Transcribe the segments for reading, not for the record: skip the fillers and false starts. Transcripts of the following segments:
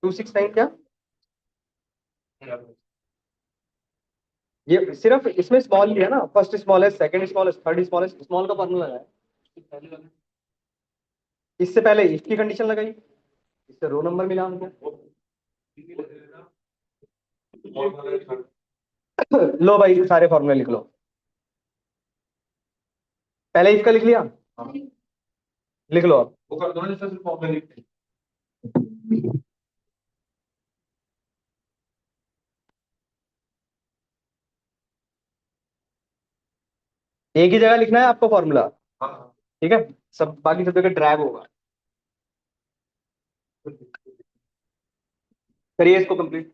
269 क्या? ये सिर्फ इसमें स्मॉल लिया ना, first smallest, second smallest, third smallest, small का फॉर्मूला है। इससे पहले इसकी कंडीशन लगाई, इससे रो नंबर मिला हमको। लो भाई सारे फॉर्मूले लिख लो। पहले इसका लिख लिया, लिख लो अब। वो कर दो ना जैसे सिर्फ फॉर्मूले लिखते हैं। एक ही जगह लिखना है आपको फॉर्मूला। हाँ। ठीक है, सब बाकी सब जगह ड्रैग होगा। करिए इसको कंप्लीट।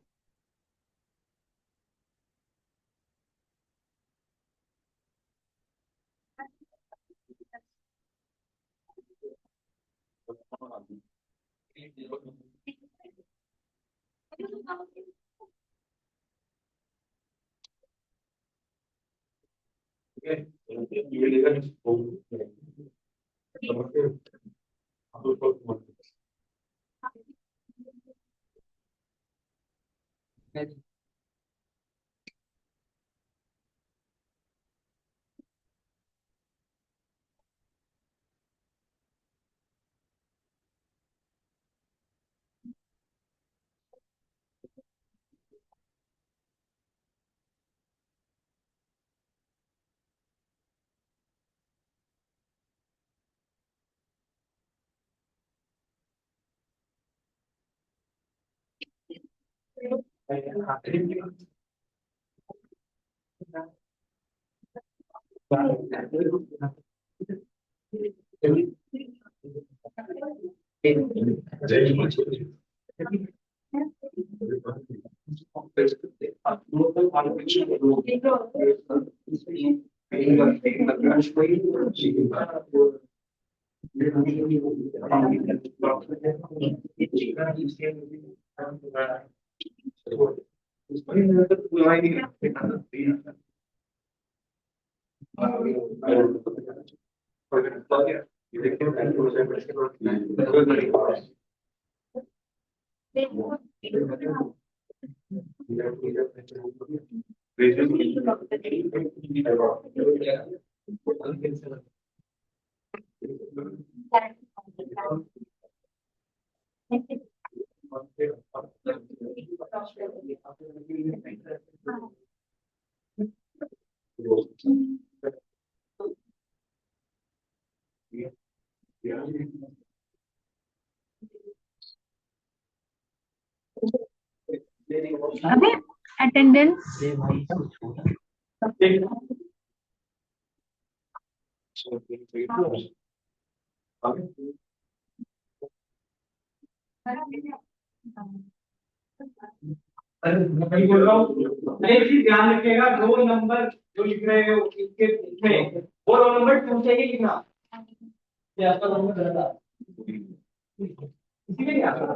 अबे अटेंडेंस मैं बोल रहा हूँ, एक चीज ध्यान रखिएगा, रोल नंबर जो लिख रहे हो इसके इसमें वो रोल नंबर पूछेगी लिखना। ये आपका रोल नंबर गलत है, इसी के लिए आपका।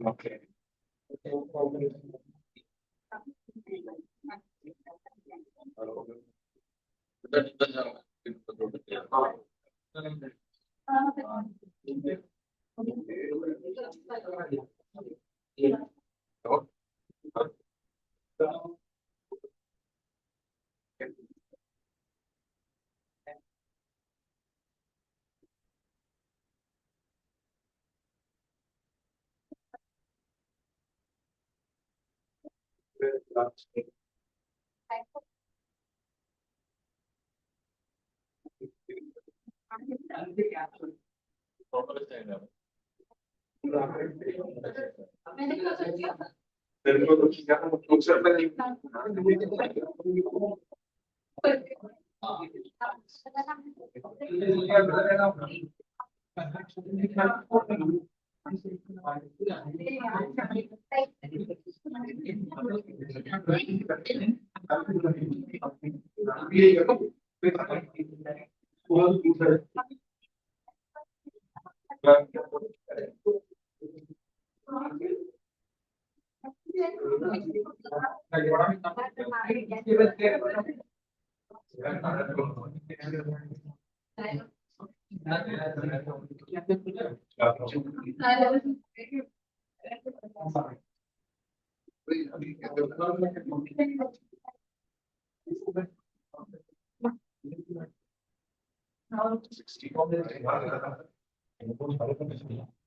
Okay.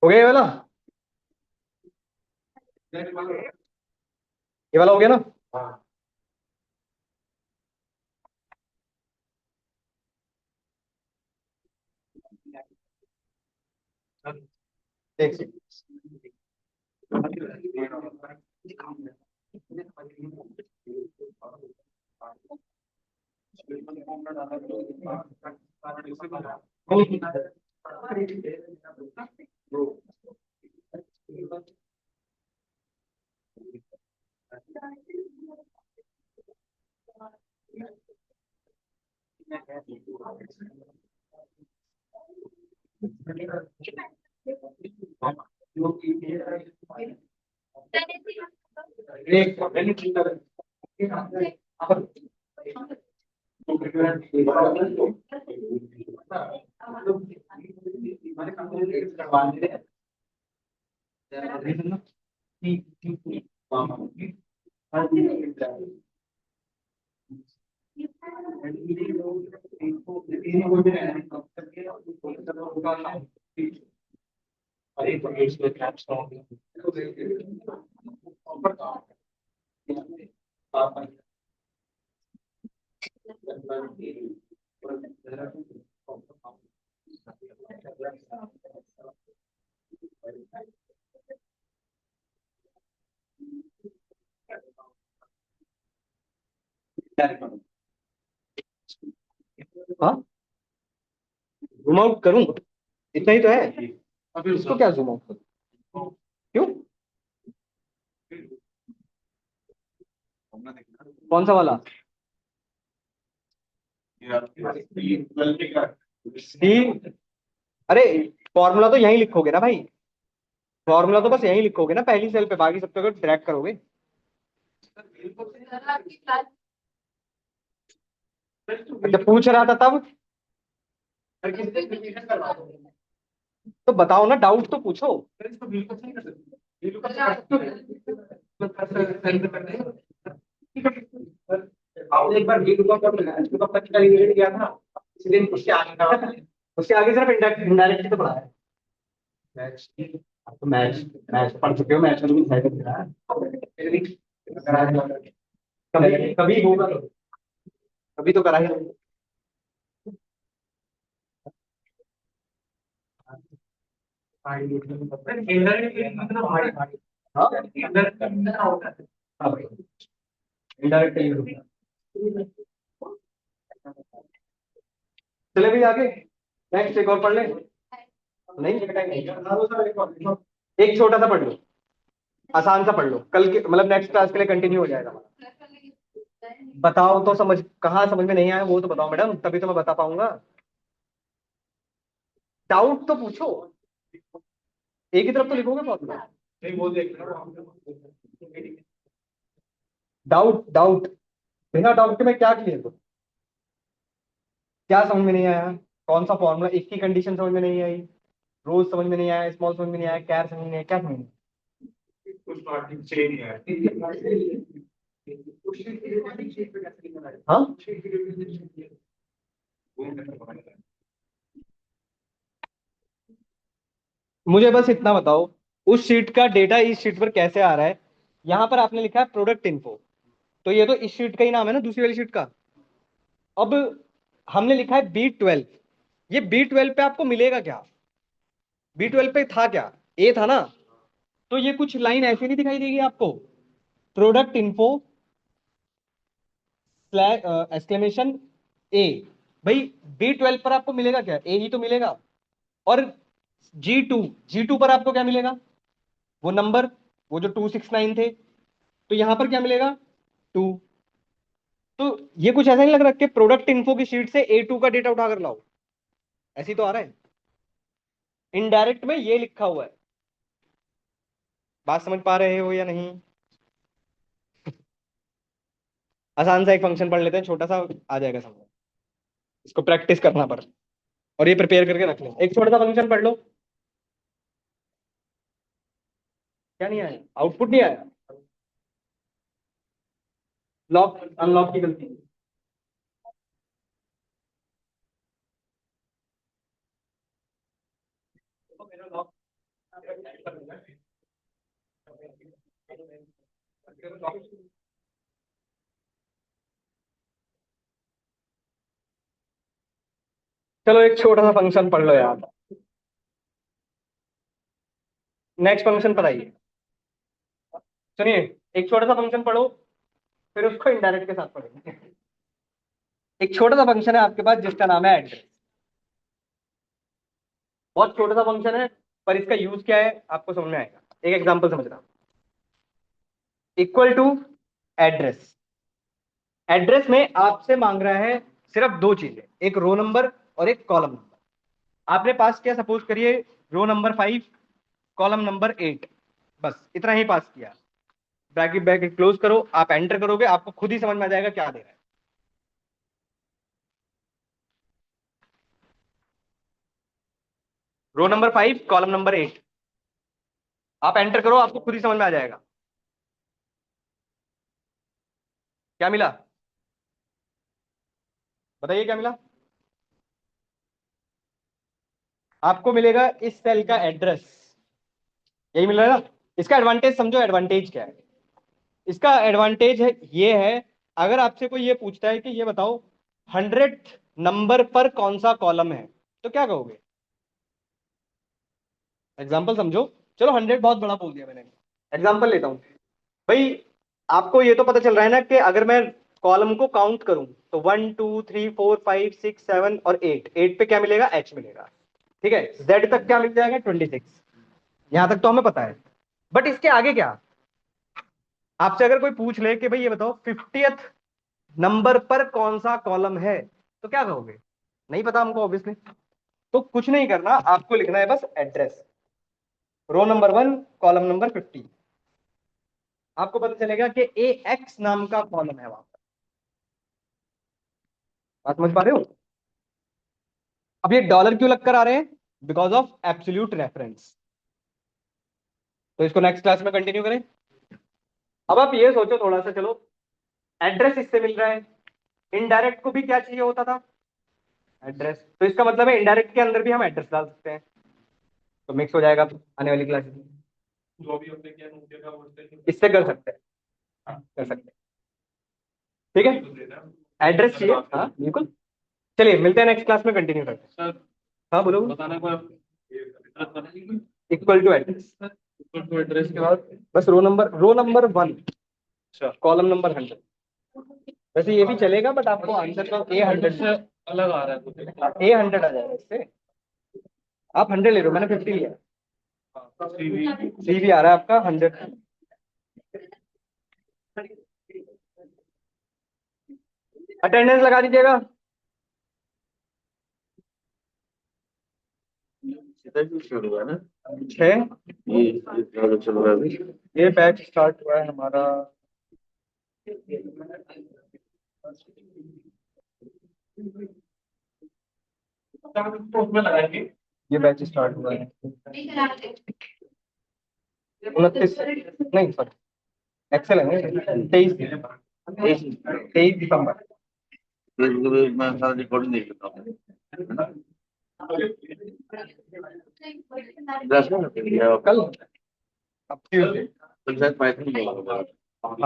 हो गया ये वाला, ये वाला हो गया ना। एक सेकंड। हाँ, जूम आउट करूं? इतना ही तो है, अभी उसको क्या जूम आउट करूं? क्यों? कौन सा वाला? सी? अरे फॉर्मूला तो यहीं लिखोगे ना भाई, फॉर्मूला तो बस यहीं लिखोगे ना पहली सेल पे, बाकी सब पे ट्रैक करोगे। जब पूछ रहा था तब तो बताओ ना, डाउट तो पूछो। आपने एक बार वीडियो कॉल कर लिया, इसके बाद तक का रिलेटेड किया था, इसलिए उससे आगे सिर्फ इनडायरेक्ट तो पढ़ा है। मैच, अब तो मैच मैच पढ़ चुके हो, मैच में भी शायद दिख रहा है। फिर भी कभी कभी होगा तो, कभी तो करा ही होगा। इनडायरेक्ट चले भी आगे, नेक्स्ट एक और पढ़ ले। नहीं एक छोटा सा पढ़ लो, आसान सा पढ़ लो, कल के मतलब नेक्स्ट क्लास के लिए कंटिन्यू हो जाएगा। बताओ तो, समझ कहाँ समझ में नहीं आया वो तो बताओ मैडम, तभी तो मैं बता पाऊंगा। डाउट तो पूछो, एक ही तरफ तो लिखोगे फॉर्मूला। नहीं वो देख लो। डाउट डाउट, बिना डाउट के मैं क्या क्लियर करूं? क्या समझ में नहीं आया? कौन सा फॉर्मूला? एक की कंडीशन समझ में नहीं आई, रोज समझ में नहीं आया, स्मॉल समझ में नहीं आया, कैर समझ में नहीं आया, क्या समझ में नहीं आया? हाँ, मुझे बस इतना बताओ, उस शीट का डेटा इस शीट पर कैसे आ रहा है? यहां पर आपने लिखा है प्रोडक्ट इन्फो, तो ये तो इस शीट का ही नाम है ना, दूसरी वाली शीट का। अब हमने लिखा है B12, ये B12 पे आपको मिलेगा क्या? B12 पे था क्या? ए था ना? तो ये कुछ लाइन ऐसी नहीं दिखाई देगी आपको, प्रोडक्ट इन्फो एक्सक्लेमेशन ए? भाई B12 पर आपको मिलेगा क्या? ए ही तो मिलेगा। और G2 पर आपको क्या मिलेगा? वो नंबर, वो जो 269 थे। तो यहां पर क्या मिलेगा? 2। तो ये कुछ ऐसा नहीं लग रहा कि प्रोडक्ट इन्फो की शीट से A2 का डेटा उठा कर लाओ, ऐसी तो आ रहा है। इनडायरेक्ट में ये लिखा हुआ है, बात समझ पा रहे हो या नहीं? आसान सा एक फंक्शन पढ़ लेते हैं, छोटा सा, आ जाएगा समझ। इसको प्रैक्टिस करना पर, और ये प्रिपेयर करके रख लें। एक छोटा सा फंक्शन पढ़ लो। क्या नहीं आया? आउटपुट नहीं आया? लॉक अनलॉक की गलती। चलो एक छोटा सा फंक्शन पढ़ लो यार, नेक्स्ट फंक्शन पर आइए। सुनिए, एक छोटा सा फंक्शन पढ़ो, फिर उसको इनडायरेक्ट के साथ पढ़ेंगे। एक छोटा सा फंक्शन है आपके पास जिसका नाम है एड्रेस। बहुत छोटा सा फंक्शन है, पर इसका यूज क्या है आपको समझ में आएगा। एक एग्जांपल समझना। इक्वल टू एड्रेस, एड्रेस में आपसे मांग रहा है सिर्फ दो चीजें, एक रो नंबर और एक कॉलम नंबर। आपने पास किया, सपोज करिए, रो नंबर 5, कॉलम नंबर 8, बस इतना ही पास किया। ब्रैकेट ब्रैकेट क्लोज करो, आप एंटर करोगे, आपको खुद ही समझ में आ जाएगा क्या दे रहा है। रो नंबर 5, कॉलम नंबर 8, आप एंटर करो, आपको खुद ही समझ में आ जाएगा क्या मिला। बताइए क्या मिला? आपको मिलेगा इस सेल का एड्रेस, यही मिल रहा है ना? इसका एडवांटेज समझो, एडवांटेज क्या है? इसका एडवांटेज है, ये है, अगर आपसे कोई ये पूछता है कि ये बताओ 100 नंबर पर कौन सा कॉलम है, तो क्या कहोगे? एग्जाम्पल समझो। चलो 100 बहुत बड़ा बोल दिया मैंने, एग्जाम्पल लेता हूं। भाई, आपको ये तो पता चल रहा है ना कि अगर मैं कॉलम को काउंट करूं तो 1 2 3 4 5 6 7 और 8 पे क्या मिलेगा? एच मिलेगा। ठीक है, जेड तक क्या मिल जाएगा? 26। यहां तक तो हमें पता है, बट इसके आगे क्या? आपसे अगर कोई पूछ ले कि भाई ये बताओ 50th नंबर पर कौन सा कॉलम है, तो क्या कहोगे? नहीं पता हमको ऑब्वियसली। तो कुछ नहीं करना, आपको लिखना है बस address, row number 1, column number 50। आपको पता चलेगा कि ए एक्स नाम का कॉलम है वहां पर। बात समझ पा रहे हो? अब ये डॉलर क्यों लग कर आ रहे हैं? Because of absolute reference. तो इसको नेक्स्ट क्लास में कंटिन्यू करें। अब आप ये सोचो थोड़ा सा, चलो एड्रेस इससे मिल रहा है, इनडायरेक्ट को भी क्या चाहिए होता था? एड्रेस। तो इसका मतलब है इनडायरेक्ट के अंदर भी हम एड्रेस डाल सकते हैं, तो मिक्स हो जाएगा आने वाली क्लास में। जो भी हमने किया इससे कर सकते हैं, हाँ, कर सकते हैं। ठीक है, एड्रेस चाहिए, हाँ बिल्कुल। चलिए मिलते हैं नेक्स्ट क्लास में, कंटिन्यू करते हैं। हाँ बोलो। Equal to address, equal to address के बाद बस रो नंबर 1, कॉलम नंबर 100। वैसे ये भी चलेगा, बट आपको आंसर का A100 से अलग आ रहा है, A100 आ जाएगा इससे। आप 100 ले लो, मैंने 50 लिया। सी भी आ रहा है आपका 100। अटेंडेंस लगा दीजिएगा। शुरू हुआ ना 6, ये चल रहा है। ये बैच स्टार्ट हुआ है हमारा उसमें लगाएंगे। ये बैच स्टार्ट हुआ है 29 नहीं सॉरी एक्सेल है 23 दिसंबर। मैं सारा रिकॉर्डिंग देख लेता हूँ। कल अब ट्यूसडे तो शायद पाइथन